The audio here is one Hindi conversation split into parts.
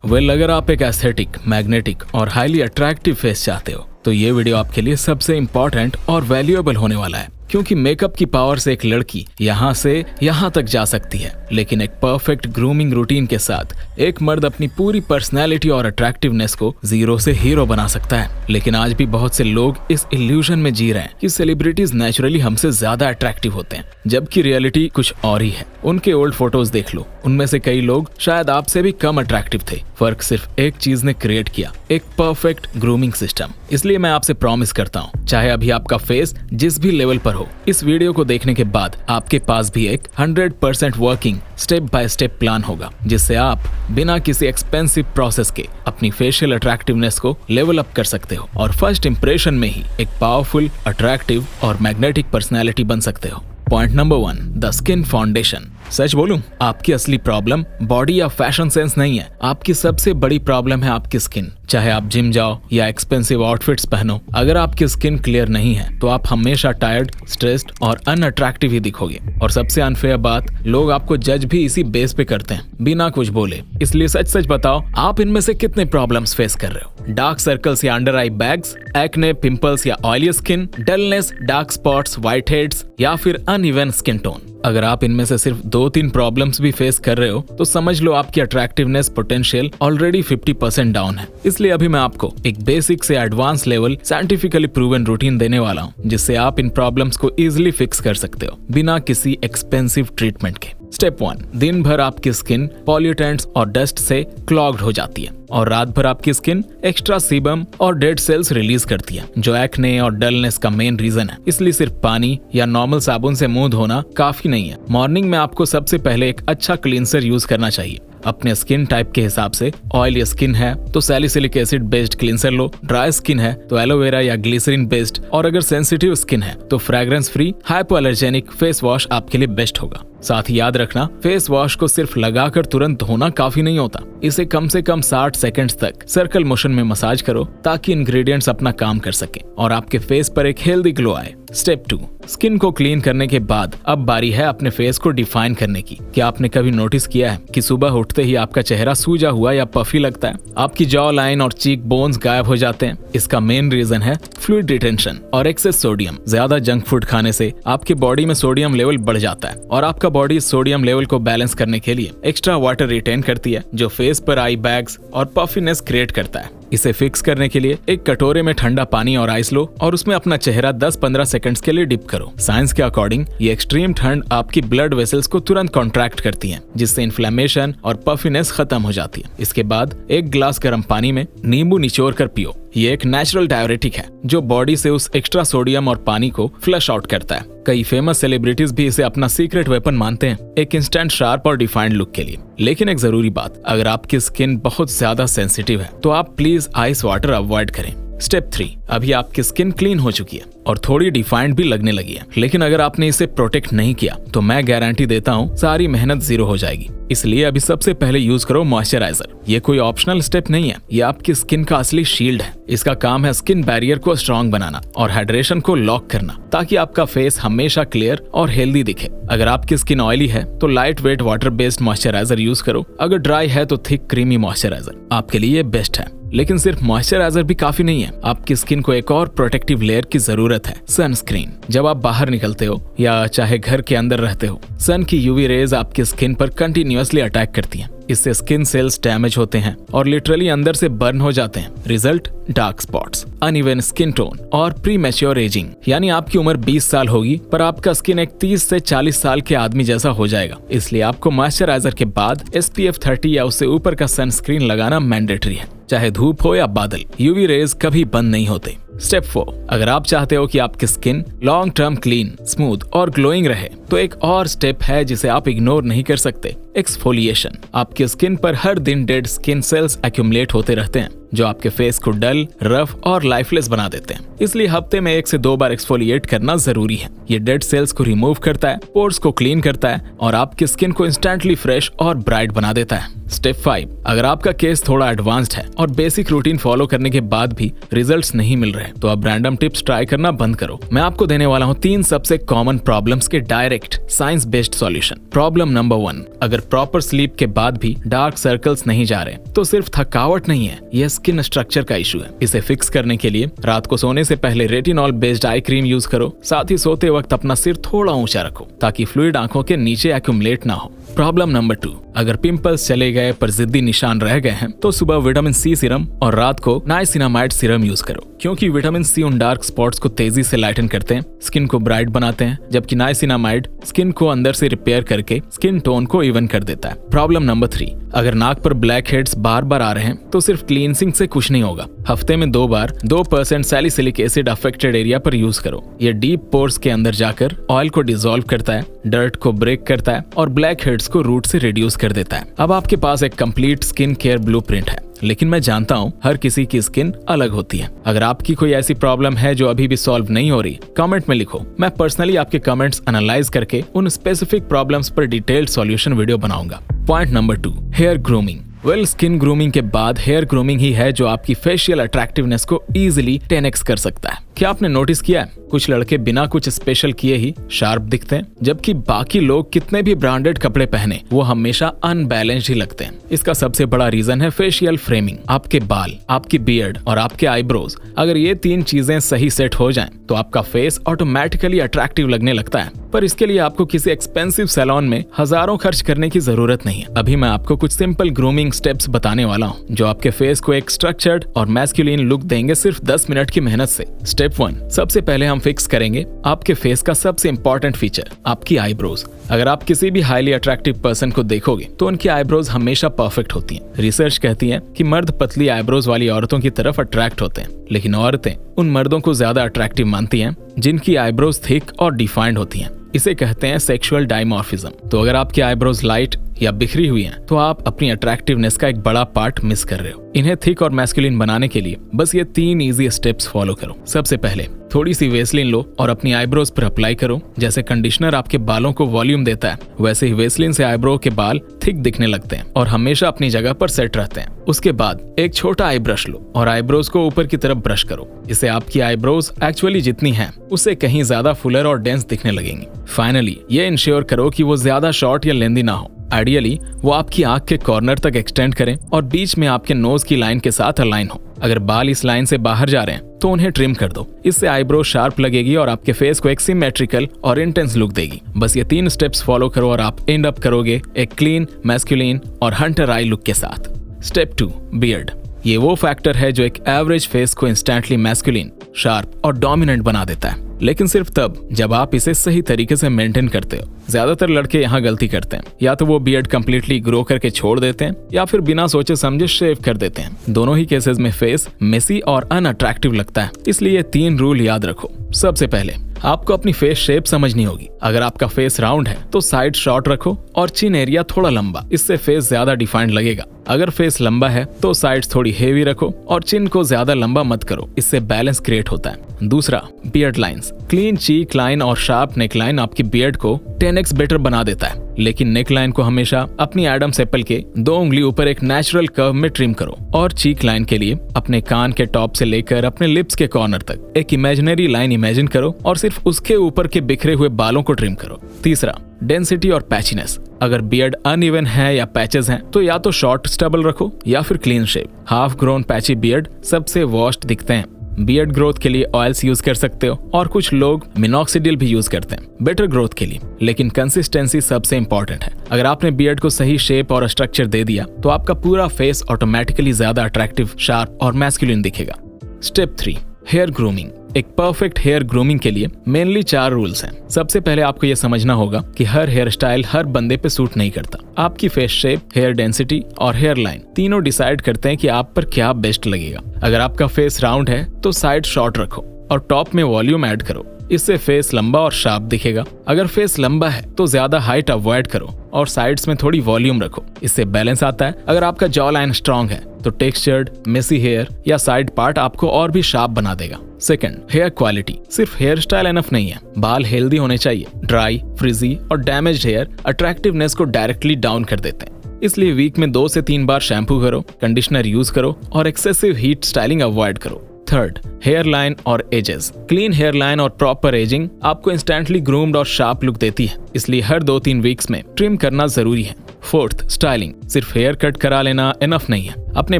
वेल, अगर आप एक एस्थेटिक, मैग्नेटिक और हाईली अट्रैक्टिव फेस चाहते हो तो ये वीडियो आपके लिए सबसे इम्पोर्टेंट और वैल्यूएबल होने वाला है, क्योंकि मेकअप की पावर से एक लड़की यहाँ से यहाँ तक जा सकती है, लेकिन एक परफेक्ट ग्रूमिंग रूटीन के साथ एक मर्द अपनी पूरी पर्सनैलिटी और अट्रैक्टिवनेस को जीरो से हीरो बना सकता है। लेकिन आज भी बहुत से लोग इस इल्यूजन में जी रहे हैं कि सेलिब्रिटीज नेचुरली हमसे ज्यादा अट्रैक्टिव होते हैं, जबकि रियलिटी कुछ और ही है। उनके ओल्ड फोटोज देख लो, उनमें से कई लोग शायद आपसे भी कम अट्रैक्टिव थे। फर्क सिर्फ एक चीज ने क्रिएट किया, एक परफेक्ट ग्रूमिंग सिस्टम। इसलिए मैं आपसे प्रॉमिस करता हूँ, चाहे अभी आपका फेस जिस भी लेवल पर हो, इस वीडियो को देखने के बाद आपके पास भी एक 100% working step by step plan होगा, जिससे आप बिना किसी एक्सपेंसिव प्रोसेस के अपनी फेशियल अट्रैक्टिवनेस को लेवल अप कर सकते हो और फर्स्ट इंप्रेशन में ही एक पावरफुल, अट्रैक्टिव और मैग्नेटिक पर्सनैलिटी बन सकते हो। Point number 1, the skin foundation. सच बोलूं, आपकी असली प्रॉब्लम बॉडी या फैशन सेंस नहीं है, आपकी सबसे बड़ी प्रॉब्लम है आपकी स्किन। चाहे आप जिम जाओ या एक्सपेंसिव आउटफिट्स पहनो, अगर आपकी स्किन क्लियर नहीं है तो आप हमेशा टायर्ड, स्ट्रेस्ड और अनअट्रैक्टिव ही दिखोगे। और सबसे अनफेयर बात, लोग आपको जज भी इसी बेस पे करते हैं, बिना कुछ बोले। इसलिए सच सच बताओ, आप इनमें से कितने प्रॉब्लम्स फेस कर रहे हो? डार्क सर्कल्स या under eye bags, acne, pimples या oily skin, dullness, dark spots, white heads या फिर अनइवन स्किन टोन। अगर आप इनमें से सिर्फ 2-3 प्रॉब्लम्स भी फेस कर रहे हो तो समझ लो आपकी अट्रैक्टिवनेस पोटेंशियल ऑलरेडी 50% डाउन है। इसलिए अभी मैं आपको एक बेसिक से advance level scientifically proven routine देने वाला हूँ, जिससे आप इन प्रॉब्लम्स को इजीली फिक्स कर सकते हो बिना किसी एक्सपेंसिव ट्रीटमेंट के। स्टेप 1, दिन भर आपकी स्किन पॉल्यूटेंट्स और डस्ट से क्लॉग्ड हो जाती है और रात भर आपकी स्किन एक्स्ट्रा सीबम और डेड सेल्स रिलीज करती है, जो एक्ने और डलनेस का मेन रीजन है। इसलिए सिर्फ पानी या नॉर्मल साबुन से मुंह धोना काफी नहीं है। मॉर्निंग में आपको सबसे पहले एक अच्छा क्लींसर यूज करना चाहिए। अपने स्किन टाइप के हिसाब से, ऑयली स्किन है तो सैलिसिलिक एसिड बेस्ड क्लींसर लो, ड्राई स्किन है तो एलोवेरा या ग्लिसरीन बेस्ड, और अगर सेंसिटिव स्किन है तो फ्रेग्रेंस फ्री हाइपोअलर्जेनिक फेस वॉश आपके लिए बेस्ट होगा। साथ ही याद रखना, फेस वॉश को सिर्फ लगाकर तुरंत धोना काफी नहीं होता। इसे कम से कम 60 सेकंड्स तक सर्कल मोशन में मसाज करो ताकि इंग्रेडिएंट्स अपना काम कर सके और आपके फेस पर एक हेल्दी ग्लो आए। स्टेप 2, स्किन को क्लीन करने के बाद अब बारी है अपने फेस को डिफाइन करने की। क्या आपने कभी नोटिस किया है कि सुबह उठते ही आपका चेहरा सूजा हुआ या पफी लगता है? आपकी जॉ लाइन और चीक बोन्स गायब हो जाते हैं। इसका मेन रीजन है फ्लूइड रिटेंशन और एक्सेस सोडियम। ज्यादा जंक फूड खाने से आपकी बॉडी में सोडियम लेवल बढ़ जाता है और आपका बॉडी सोडियम लेवल को बैलेंस करने के लिए एक्स्ट्रा वाटर रिटेन करती है, जो फेस पर आई बैग्स और पफीनेस क्रिएट करता है। इसे फिक्स करने के लिए एक कटोरे में ठंडा पानी और आइस लो और उसमें अपना चेहरा 10-15 सेकंड्स के लिए डिप करो। साइंस के अकॉर्डिंग ये एक्सट्रीम ठंड आपकी ब्लड वेसल्स को तुरंत कॉन्ट्रैक्ट करती है, जिससे इन्फ्लेमेशन और पफीनेस खत्म हो जाती है। इसके बाद एक ग्लास गर्म पानी में नींबू निचोड़ कर पियो। ये एक नेचुरल डायरेटिक है जो बॉडी से उस एक्स्ट्रा सोडियम और पानी को फ्लश आउट करता है। कई फेमस सेलिब्रिटीज भी इसे अपना सीक्रेट वेपन मानते हैं, एक इंस्टेंट शार्प और डिफाइंड लुक के लिए। लेकिन एक जरूरी बात, अगर आपकी स्किन बहुत ज्यादा सेंसिटिव है तो आप प्लीज आइस वाटर अवॉइड करें। स्टेप 3, अभी आपकी स्किन क्लीन हो चुकी है और थोड़ी डिफाइंड भी लगने लगी है, लेकिन अगर आपने इसे प्रोटेक्ट नहीं किया तो मैं गारंटी देता हूँ सारी मेहनत जीरो हो जाएगी। इसलिए अभी सबसे पहले यूज करो मॉइस्चराइजर। ये कोई ऑप्शनल स्टेप नहीं है, ये आपकी स्किन का असली शील्ड है। इसका काम है स्किन बैरियर को स्ट्रॉन्ग बनाना और हाइड्रेशन को लॉक करना, ताकि आपका फेस हमेशा क्लियर और हेल्दी दिखे। अगर आपकी स्किन ऑयली है तो light weight water based moisturiser use करो। अगर ड्राई है तो थिक क्रीमी मॉइस्चराइजर आपके लिए बेस्ट है। लेकिन सिर्फ मॉइस्चराइजर भी काफी नहीं है, आपकी स्किन को एक और प्रोटेक्टिव लेयर की जरूरत है, सनस्क्रीन। जब आप बाहर निकलते हो या चाहे घर के अंदर रहते हो, सन की यूवी रेज आपकी स्किन पर कंटिन्यूअसली अटैक करती हैं। इससे स्किन सेल्स डैमेज होते हैं और लिटरली अंदर से बर्न हो जाते हैं। Result, dark spots, uneven skin tone और प्री मैच्योर एजिंग। यानी आपकी उम्र 20 साल होगी पर आपका स्किन एक 30 से 40 साल के आदमी जैसा हो जाएगा। इसलिए आपको मॉइस्चराइजर के बाद SPF 30 या उससे ऊपर का सनस्क्रीन लगाना मैंडेटरी है, चाहे धूप हो या बादल। यूवी रेज कभी बंद नहीं होते। स्टेप 4, अगर आप चाहते हो कि आपकी skin long term clean, smooth और ग्लोइंग रहे तो एक और स्टेप है जिसे आप इग्नोर नहीं कर सकते, एक्सफोलिएशन। आपकी स्किन पर हर दिन डेड स्किन सेल्स एक्यूमुलेट होते रहते हैं, जो आपके फेस को डल, रफ और लाइफलेस बना देते हैं। इसलिए हफ्ते में 1 से 2 बार एक्सफोलिएट करना जरूरी है। ये डेड सेल्स को रिमूव करता है, पोर्स को क्लीन करता है और आपकी स्किन को इंस्टेंटली फ्रेश और ब्राइट बना देता है। स्टेप 5, अगर आपका केस थोड़ा एडवांस्ड है और बेसिक रूटीन फॉलो करने के बाद भी रिजल्ट्स नहीं मिल रहे तो अब रैंडम टिप्स ट्राई करना बंद करो। मैं आपको देने वाला हूँ 3 सबसे कॉमन प्रॉब्लम्स के direct science based solution. Problem number 1, अगर प्रॉपर स्लीप के बाद भी डार्क सर्कल्स नहीं जा रहे तो सिर्फ थकावट नहीं है, यह स्किन स्ट्रक्चर का इशू है। इसे फिक्स करने के लिए रात को सोने से पहले retinol based eye cream use करो। साथ ही सोते वक्त अपना सिर थोड़ा ऊंचा रखो ताकि फ्लूइड आंखों के नीचे एक्यूमुलेट ना हो। प्रॉब्लम नंबर 2, अगर पिंपल्स चले गए पर जिद्दी निशान रह गए हैं तो सुबह विटामिन सी सीरम और रात को नाइसिनामाइड सीरम यूज करो, क्योंकि विटामिन सी उन डार्क स्पॉट्स को तेजी से लाइटन करते हैं, स्किन को ब्राइट बनाते हैं, जबकि नाइसिनामाइड स्किन को अंदर से रिपेयर करके स्किन टोन को इवन कर देता है। प्रॉब्लम नंबर 3, अगर नाक पर ब्लैक हेड्स बार बार आ रहे हैं तो सिर्फ क्लींसिंग से कुछ नहीं होगा। हफ्ते में 2 बार 2% सैलिसिलिक एसिड अफेक्टेड एरिया पर यूज करो। ये डीप पोर्स के अंदर जाकर ऑयल को डिसॉल्व करता है, डर्ट को ब्रेक करता है और ब्लैक हेड्स को रूट से रिड्यूस कर देता है। अब आपके पास एक कंप्लीट स्किन केयर ब्लूप्रिंट है, लेकिन मैं जानता हूँ हर किसी की स्किन अलग होती है। अगर आपकी कोई ऐसी प्रॉब्लम है जो अभी भी सॉल्व नहीं हो रही, कमेंट में लिखो। मैं पर्सनली आपके कमेंट्स एनालाइज करके उन स्पेसिफिक प्रॉब्लम्स पर डिटेल्ड सॉल्यूशन वीडियो बनाऊंगा। Point number 2, hair grooming. Skin grooming के बाद हेयर ग्रूमिंग ही है जो आपकी फेशियल अट्रैक्टिवनेस को इजीली 10x कर सकता है। क्या आपने नोटिस किया है, कुछ लड़के बिना कुछ स्पेशल किए ही शार्प दिखते हैं, जबकि बाकी लोग कितने भी ब्रांडेड कपड़े पहने वो हमेशा अनबैलेंस्ड ही लगते हैं। इसका सबसे बड़ा रीजन है फेशियल फ्रेमिंग। आपके बाल, आपकी बियर्ड और आपके आईब्रोज, अगर ये 3 चीजें सही सेट हो जाएं, तो आपका फेस ऑटोमेटिकली अट्रैक्टिव लगने लगता है। पर इसके लिए आपको किसी एक्सपेंसिव सैलून में हजारों खर्च करने की जरूरत नहीं है। अभी मैं आपको कुछ सिंपल ग्रूमिंग स्टेप्स बताने वाला हूँ जो आपके फेस को एक स्ट्रक्चर्ड और मैस्कुलिन लुक देंगे सिर्फ 10 मिनट की मेहनत से। स्टेप 1, सबसे पहले हम फिक्स करेंगे आपके फेस का सबसे इंपॉर्टेंट फीचर, आपकी आईब्रोज। अगर आप किसी भी हाईली अट्रैक्टिव पर्सन को देखोगे तो उनकी आईब्रोज हमेशा परफेक्ट होती हैं। रिसर्च कहती है कि मर्द पतली आईब्रोज वाली औरतों की तरफ अट्रैक्ट होते हैं, लेकिन औरतें उन मर्दों को ज्यादा अट्रैक्टिव मानती हैं जिनकी आईब्रोज थिक और डिफाइंड होती हैं। इसे कहते हैं सेक्सुअल डायमॉर्फिज्म। तो अगर आपकी आईब्रोज लाइट या बिखरी हुई हैं, तो आप अपनी अट्रैक्टिवनेस का एक बड़ा पार्ट मिस कर रहे हो। इन्हें थिक और मैस्कुलिन बनाने के लिए बस ये 3 इजी स्टेप्स फॉलो करो। सबसे पहले थोड़ी सी वेसलिन लो और अपनी आईब्रोज पर अप्लाई करो। जैसे कंडीशनर आपके बालों को वॉल्यूम देता है, वैसे ही वेसलिन से आईब्रो के बाल थिक दिखने लगते हैं और हमेशा अपनी जगह पर सेट रहते हैं। उसके बाद एक छोटा आई ब्रश लो और आईब्रोज को ऊपर की तरफ ब्रश करो। इससे आपकी आईब्रोज एक्चुअली जितनी हैं, उससे कहीं ज्यादा फुलर और डेंस दिखने लगेंगी। फाइनली ये इंश्योर करो कि वो ज्यादा शॉर्ट या लेंदी ना हो। आइडियली वो आपकी आंख के कॉर्नर तक एक्सटेंड करें और बीच में आपके नोज की लाइन के साथ अलाइन हो। अगर बाल इस लाइन से बाहर जा रहे हैं तो उन्हें ट्रिम कर दो। इससे आईब्रो शार्प लगेगी और आपके फेस को एक सिमेट्रिकल और इंटेंस लुक देगी। बस ये 3 स्टेप्स फॉलो करो और आप एंड अप करोगे एक क्लीन, मैस्कुलिन और हंटर आई लुक के साथ। Step 2, beard. ये वो फैक्टर है जो एक एवरेज फेस को इंस्टेंटली मैस्कुलिन, शार्प और डोमिनेंट बना देता है, लेकिन सिर्फ तब जब आप इसे सही तरीके से मेंटेन करते हो। ज्यादातर लड़के यहाँ गलती करते हैं, या तो वो बियर्ड कंप्लीटली ग्रो करके छोड़ देते हैं या फिर बिना सोचे समझे शेव कर देते हैं। दोनों ही केसेस में फेस मेसी और अनअट्रैक्टिव लगता है। इसलिए 3 रूल याद रखो। सबसे पहले आपको अपनी फेस शेप समझनी होगी। अगर आपका फेस राउंड है तो साइड शॉर्ट रखो और चिन एरिया थोड़ा लंबा, इससे फेस ज्यादा डिफाइंड लगेगा। अगर फेस लंबा है तो साइड्स थोड़ी हेवी रखो और चिन को ज्यादा लंबा मत करो, इससे बैलेंस क्रिएट होता है। दूसरा, बियर्ड लाइंस। क्लीन चीक लाइन और शार्प नेक लाइन आपकी बियर्ड को 10x बेटर बना देता है, लेकिन नेक लाइन को हमेशा अपनी एडम्स एप्पल के 2 उंगली ऊपर एक नेचुरल कर्व में ट्रिम करो। और चीक लाइन के लिए अपने कान के टॉप से लेकर अपने लिप्स के कॉर्नर तक एक इमेजिनरी लाइन इमेजिन करो और सिर्फ उसके ऊपर के बिखरे हुए बालों को ट्रिम करो। तीसरा, डेंसिटी और पैचीनेस। अगर बियर्ड अनइवन है या पैचेस हैं तो या तो शॉर्ट स्टबल रखो या फिर clean shape. Half grown patchy beard सबसे वर्स्ट दिखते हैं। बियर्ड ग्रोथ के लिए ऑयल्स यूज कर सकते हो और कुछ लोग मिनॉक्सिडिल भी यूज करते हैं बेटर ग्रोथ के लिए, लेकिन कंसिस्टेंसी सबसे इंपॉर्टेंट है। अगर आपने बियर्ड को सही शेप और स्ट्रक्चर दे दिया तो आपका पूरा फेस ऑटोमेटिकली ज्यादा अट्रैक्टिव, शार्प और मैस्कुलिन दिखेगा। Step 3, hair grooming. एक परफेक्ट हेयर ग्रूमिंग के लिए मेनली 4 रूल्स हैं। सबसे पहले आपको यह समझना होगा कि हर हेयर स्टाइल हर बंदे पे सूट नहीं करता। आपकी फेस शेप, हेयर डेंसिटी और हेयर लाइन तीनों डिसाइड करते हैं कि आप पर क्या बेस्ट लगेगा। अगर आपका फेस राउंड है तो साइड शॉर्ट रखो और टॉप में वॉल्यूम ऐड करो, इससे फेस लंबा और शार्प दिखेगा। अगर फेस लंबा है तो ज्यादा हाइट अवॉइड करो और साइड्स में थोड़ी वॉल्यूम रखो, इससे बैलेंस आता है। अगर आपका जॉ लाइन स्ट्रॉन्ग है तो टेक्सचर्ड, मेसी हेयर या साइड पार्ट आपको और भी शार्प बना देगा। Second, hair quality. सिर्फ हेयर स्टाइल एनफ नहीं है, बाल हेल्दी होने चाहिए। ड्राई, फ्रिजी और डैमेज्ड हेयर अट्रैक्टिवनेस को डायरेक्टली डाउन कर देते हैं। इसलिए वीक में 2 से 3 बार शैम्पू करो, कंडीशनर यूज करो और एक्सेसिव हीट स्टाइलिंग अवॉइड करो। थर्ड, हेयर लाइन और एजेस। क्लीन हेयर लाइन और प्रॉपर एजिंग आपको इंस्टेंटली ग्रूम्ड और शार्प लुक देती है, इसलिए हर 2-3 वीक्स में ट्रिम करना जरूरी है। Fourth, styling. सिर्फ हेयर कट करा लेना इनफ नहीं है। अपने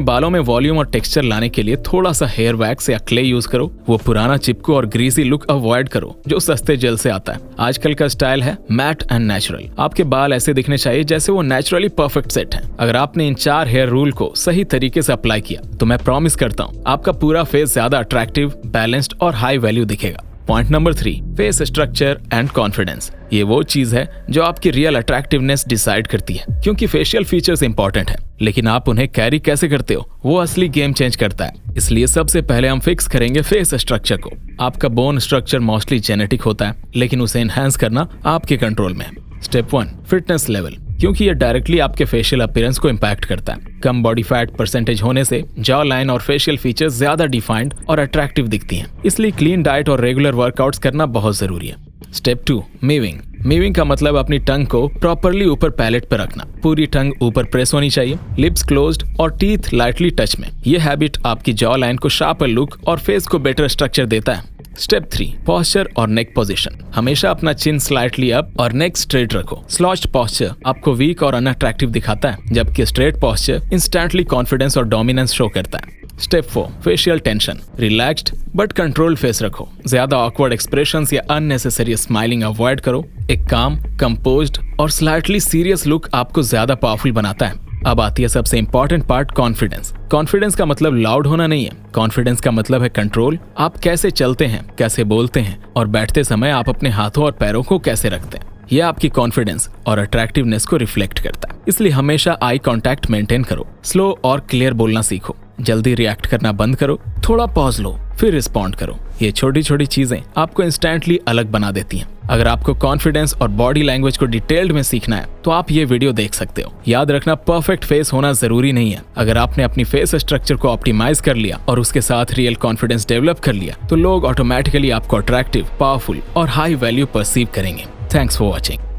बालों में वॉल्यूम और टेक्सचर लाने के लिए थोड़ा सा हेयर वैक्स या क्ले यूज करो। वो पुराना चिपकू और ग्रीसी लुक अवॉइड करो जो सस्ते जेल से आता है। आजकल का स्टाइल है मैट एंड नेचुरल। आपके बाल ऐसे दिखने चाहिए जैसे वो नेचुरली परफेक्ट सेट है। अगर आपने इन 4 हेयर रूल को सही तरीके से अप्लाई किया तो मैं प्रॉमिस करता हूँ आपका पूरा फेस ज्यादा अट्रैक्टिव, बैलेंस्ड और हाई वैल्यू दिखेगा। Point number 3, face structure and confidence. ये वो चीज है जो आपकी रियल अट्रैक्टिवनेस डिसाइड करती है, क्योंकि फेशियल फीचर्स इंपॉर्टेंट है लेकिन आप उन्हें कैरी कैसे करते हो वो असली गेम चेंज करता है। इसलिए सबसे पहले हम फिक्स करेंगे फेस स्ट्रक्चर को। आपका बोन स्ट्रक्चर मोस्टली जेनेटिक होता है लेकिन उसे एनहांस करना आपके कंट्रोल में है। स्टेप 1, फिटनेस लेवल, क्योंकि ये डायरेक्टली आपके फेशियल अपीयरेंस को इम्पैक्ट करता है। कम बॉडी फैट परसेंटेज होने से जॉ लाइन और फेशियल फीचर्स ज्यादा डिफाइंड और अट्रैक्टिव दिखती हैं। इसलिए क्लीन डाइट और रेगुलर वर्कआउट्स करना बहुत जरूरी है। स्टेप 2, मीविंग। मीविंग का मतलब अपनी टंग को प्रॉपरली ऊपर पैलेट पर रखना। पूरी टंग ऊपर प्रेस होनी चाहिए, लिप्स क्लोज्ड और टीथ लाइटली टच में। ये हैबिट आपकी जॉ लाइन को शार्पर लुक और फेस को बेटर स्ट्रक्चर देता है। स्टेप 3, पोस्चर और नेक पोजीशन। हमेशा अपना चिन स्लाइटली अप और नेक स्ट्रेट रखो। स्लॉच्ड पोस्चर आपको वीक और अनअट्रैक्टिव दिखाता है, जबकि स्ट्रेट पोस्चर इंस्टेंटली कॉन्फिडेंस और डोमिनेंस शो करता है। Step 4, facial tension. Relaxed but controlled face रखो। ज्यादा ऑकवर्ड एक्सप्रेशंस या अननेसेसरी स्माइलिंग अवॉइड करो। एक काम, कंपोज्ड और स्लाइटली सीरियस लुक आपको ज्यादा पावरफुल बनाता है। अब आती है सबसे इंपॉर्टेंट पार्ट, कॉन्फिडेंस। कॉन्फिडेंस का मतलब लाउड होना नहीं है। कॉन्फिडेंस का मतलब है कंट्रोल। आप कैसे चलते हैं, कैसे बोलते हैं और बैठते समय आप अपने हाथों और पैरों को कैसे रखते हैं। यह आपकी कॉन्फिडेंस और अट्रैक्टिवनेस को रिफ्लेक्ट करता है। इसलिए हमेशा आई कांटेक्ट मेंटेन करो। स्लो और क्लियर बोलना सीखो। जल्दी रिएक्ट करना बंद करो। थोड़ा पॉज लो फिर रिस्पॉन्ड करो। ये छोटी छोटी चीजें आपको इंस्टेंटली अलग बना देती हैं। अगर आपको कॉन्फिडेंस और बॉडी लैंग्वेज को डिटेल्ड में सीखना है तो आप ये वीडियो देख सकते हो। याद रखना, परफेक्ट फेस होना जरूरी नहीं है। अगर आपने अपनी फेस स्ट्रक्चर को ऑप्टिमाइज कर लिया और उसके साथ रियल कॉन्फिडेंस डेवलप कर लिया तो लोग ऑटोमेटिकली आपको अट्रैक्टिव, पावरफुल और हाई वैल्यू परसीव करेंगे। Thanks for watching.